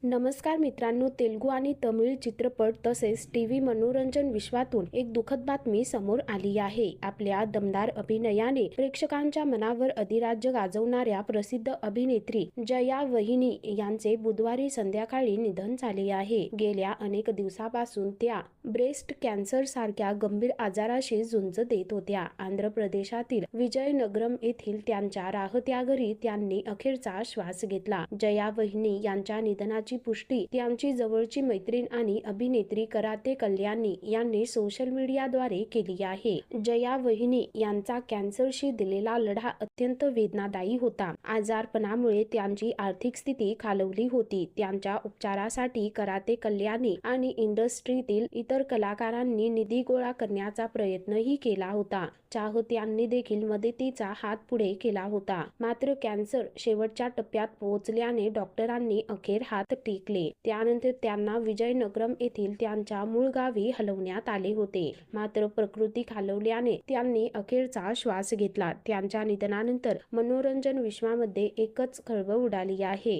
नमस्कार मित्रांनो, तेलुगू आणि तमिळ चित्रपट तसेच टीव्ही मनोरंजन विश्वातून एक दुःखद बातमी समोर आली आहे। आपल्या दमदार अभिनयाने प्रेक्षकांच्या मनावर अधिराज्य गाजवणाऱ्या प्रसिद्ध अभिनेत्री जया वहिनी यांचे बुधवारी संध्याकाळी निधन झाले आहे। गेल्या अनेक दिवसापासून त्या ब्रेस्ट कॅन्सर सारख्या गंभीर आजाराशी झुंज देत होत्या। आंध्र प्रदेशातील विजयनगरम येथील त्यांच्या राहत्या घरी त्यांनी अखेरचा श्वास घेतला। जया वहिनी यांच्या निधनाची पुष्टी त्यांची जवळची मैत्रीण आणि अभिनेत्री कराते कल्याणी यांनी सोशल मीडियाद्वारे केली आहे। जया वहिनी यांचा कॅन्सरशी दिलेला लढा अत्यंत वेदनादायी होता। आजारपणामुळे त्यांची आर्थिक स्थिती खालवली होती। त्यांच्या उपचारासाठी कराते कल्याणी आणि इंडस्ट्रीतील इतर कलाकारांनी निधी गोळा करण्याचा प्रयत्नही केला होता। चाहत्यांनी देखील मदतीचा हात पुढे केला होता। मात्र कॅन्सर शेवटच्या टप्प्यात पोहोचल्याने डॉक्टरांनी अखेर हात टेकले। त्यानंतर त्यांना विजयनगरम येथील त्यांच्या मूळ गावी हलवण्यात आले होते। मात्र प्रकृती खालवल्याने त्यांनी अखेरचा श्वास घेतला। त्यांच्या निधनानंतर मनोरंजन विश्वामध्ये एकच खळबळ उडाली आहे।